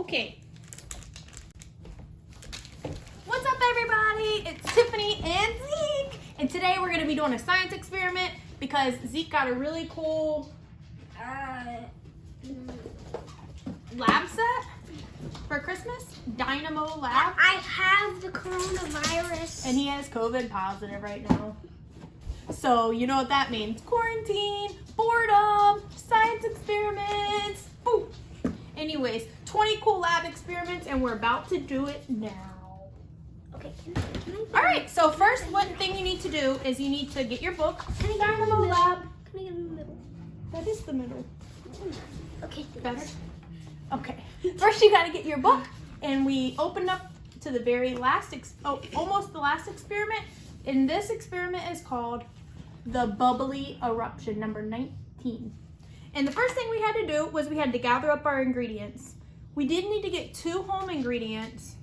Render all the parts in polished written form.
Okay. What's up, everybody? It's Tiffany and Zeke. And today we're going to be doing a science experiment because Zeke got a really cool lab set for Christmas. Dynamo Lab. I have the coronavirus. And he has COVID positive right now. So you know what that means. Quarantine, boredom, science experiments. Boom. Anyways, 20 cool lab experiments and we're about to do it now. Okay, All right, so first one thing you need to do is you need to get your book. Can I get in the Dynamo middle? Lab. Can I get in the middle? That is the middle. Okay, Better? thanks. Okay. First you gotta get your book and we open up to the very last, almost the last experiment. And this experiment is called the bubbly eruption, number 19. And the first thing we had to do was we had to gather up our ingredients. We did need to get 2 home ingredients.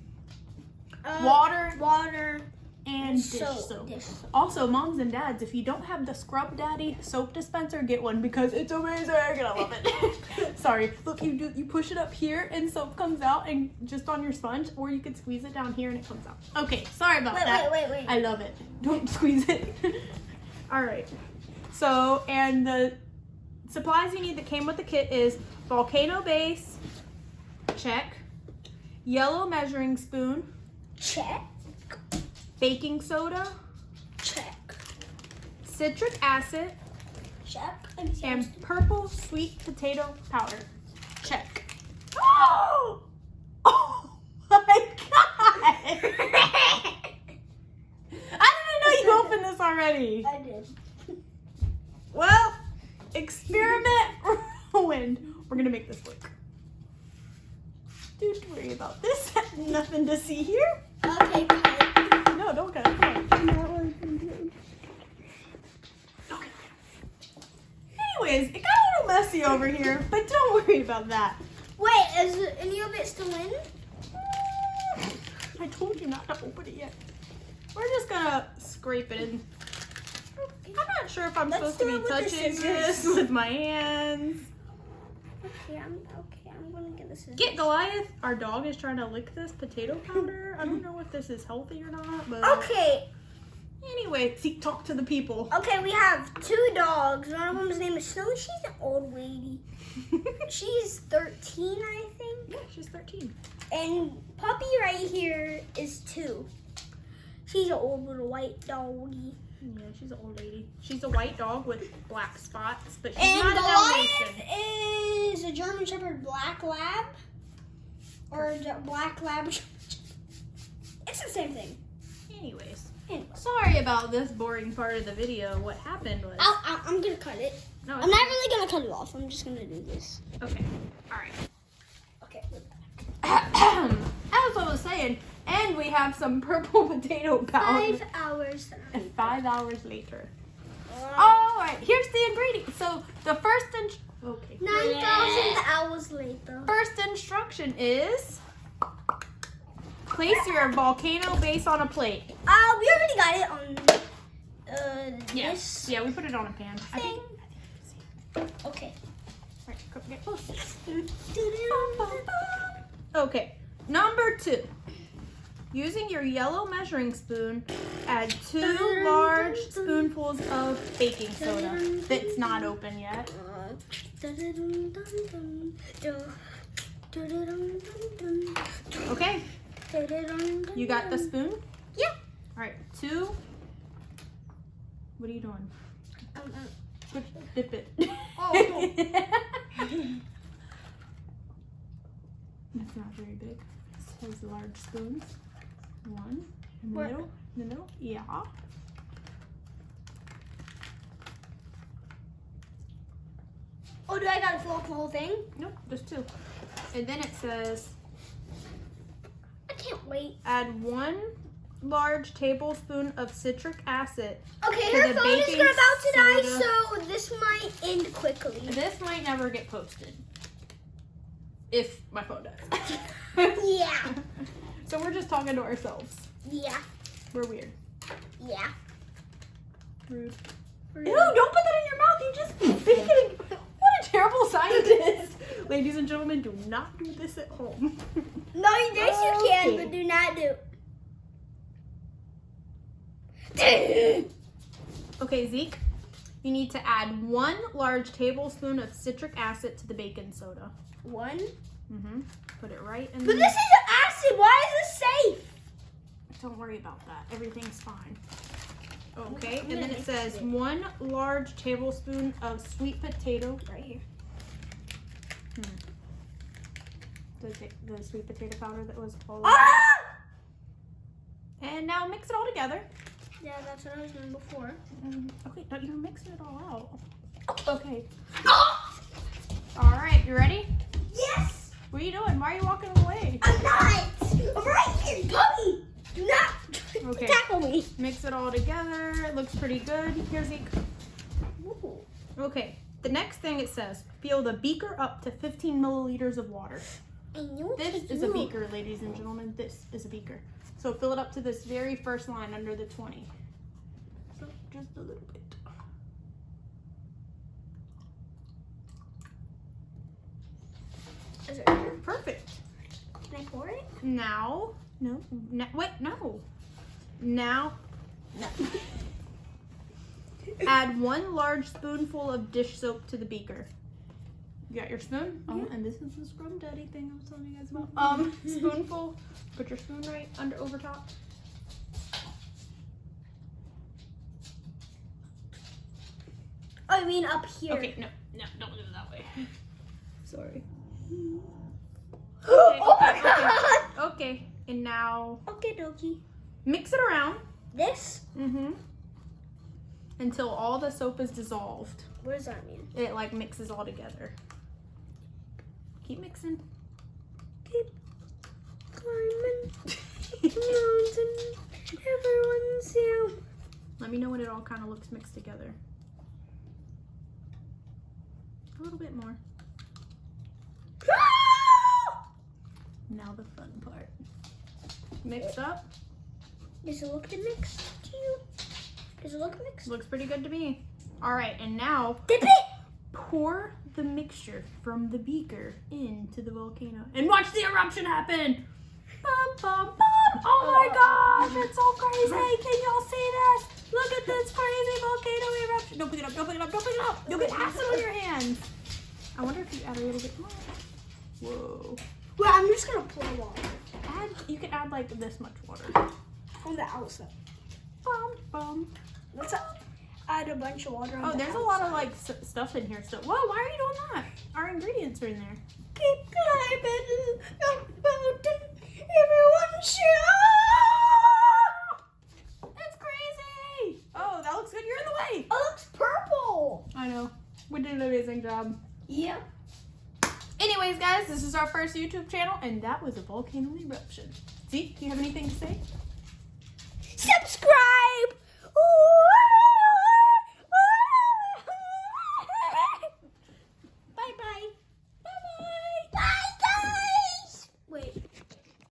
Water, and dish soap. Also, moms and dads, if you don't have the Scrub Daddy soap dispenser, get one because it's amazing and I love it. Sorry, look, you push it up here and soap comes out and just on your sponge, or you could squeeze it down here and it comes out. Okay, sorry about that. Wait. I love it. Don't squeeze it. All right. So, and the supplies you need that came with the kit is volcano base, check, yellow measuring spoon, Check. baking soda, Check. citric acid, Check. and purple sweet potato powder. Check. Oh! Oh my god! I didn't know you opened this already. I did. Well, experiment ruined. We're gonna make this work. Don't worry about this. Nothing to see here. Okay, cut. No, don't cut it. Come on. Okay. Anyways, it got a little messy over here, but don't worry about that. Wait, is any of it still in? I told you not to open it yet. We're just gonna scrape it in. I'm not sure if I'm supposed to be touching this with my hands. Okay, I'm gonna get this. Get Goliath. Our dog is trying to lick this potato powder. I don't know if this is healthy or not, but Okay. anyway, Zeke, talk to the people. Okay, we have 2 dogs. One of them's name is Snow. She's an old lady. She's 13, I think. Yeah, she's 13. And Puppy right here is 2. She's an old little white doggy. Yeah, she's an old lady. She's a white dog with black spots, but she's And not a Goliath Dalmatian. is a German Shepherd Black Lab. Or a Black Lab. It's the same thing. Anyways, Anyway. sorry about this boring part of the video. What happened was... I'm gonna cut it. No, I'm not really gonna cut it off. I'm just gonna do this. Okay, alright. Okay. As I was saying, and we have some purple potato powder. 5 hours. 5 hours later. Wow. Alright, here's the ingredients. So the first 9,000 hours later. first instruction is place your volcano base on a plate. We already got it on this Yeah, we put it on a pan. I thing. think Okay. Alright, come get close. Okay, number 2. Using your yellow measuring spoon, add 2 large spoonfuls of baking soda that's not open yet. Okay, you got the spoon? Yeah. Alright, 2. What are you doing? Dip it. Oh. It's not very big. It has large spoons. 1 in the Where? middle. In the middle? Yeah. Oh, do I gotta fill up the whole thing? Nope, just 2. And then it says I can't wait. add 1 large tablespoon of citric acid. Okay, To her the phone is baking about to die, soda. so this might end quickly. This might never get posted. If my phone does. Yeah. So we're just talking to ourselves. Yeah. We're weird. Yeah. Rude. Ew, don't put that in your mouth. You just... What a terrible scientist. Ladies and gentlemen, do not do this at home. No, yes you can, but do not do. Okay, Zeke, you need to add 1 large tablespoon of citric acid to the baking soda. 1. Put it right in. But this is acid. Why is this safe? Don't worry about that. Everything's fine. Okay, I'm and then gonna it says mix it. 1 large tablespoon of sweet potato. Right here. The sweet potato powder that was all over. Ah! And now mix it all together. Yeah, that's what I was doing before. Okay, no, you're mixing it all out. Okay. All right, you ready? Yes! What are you doing? Why are you walking away? I'm not! I'm right here, Gummy! Do not Okay. tackle me. Mix it all together. It looks pretty good. Here, Zeke. Ooh. Okay, the next thing it says, fill the beaker up to 15 milliliters of water. This is a beaker, ladies and gentlemen. This is a beaker. So fill it up to this very first line under the 20. So just a little bit. Is it here? Perfect. Can I pour it? Now, wait, no. Now, add 1 large spoonful of dish soap to the beaker. You got your spoon? Oh, and this is the scrum daddy thing I was telling you guys about. Spoonful. Put your spoon right over top. Oh, I mean up here. Okay, no, don't do it that way. Sorry. Oh my god! Okay, and now Okay, dokie. mix it around. This? Until all the soap is dissolved. What does that mean? It like mixes all together. Keep mixing. Keep climbing the mountain. Everyone's you. Let me know when it all kind of looks mixed together. A little bit more. Now the fun part. Mix up. Does it look mixed to you? Does it look mixed? Looks pretty good to me. All right, and now Dip it! pour the mixture from the beaker into the volcano and watch the eruption happen. Bum, bum, bum. Oh my gosh, that's so crazy. Can y'all see this? Look at this crazy volcano eruption. Don't pick it up, don't pick it up, don't pick it up. You'll get acid on your hands. I wonder if you add a little bit more. Whoa. Well, I'm just gonna pour water You can add like this much water. on the outside. Bum, bum. Let's add a bunch of water on Oh, the there's a lot of like stuff in here still. Whoa, why are you doing that? Our ingredients are in there. Keep climbing the mountain. Everyone's you. That's crazy. Oh, that looks good. You're in the way. Oh, it looks purple. I know. We did an amazing job. Yeah. Anyways, guys, this is our first YouTube channel, and that was a volcano eruption. Zeke, do you have anything to say? Subscribe. Ooh.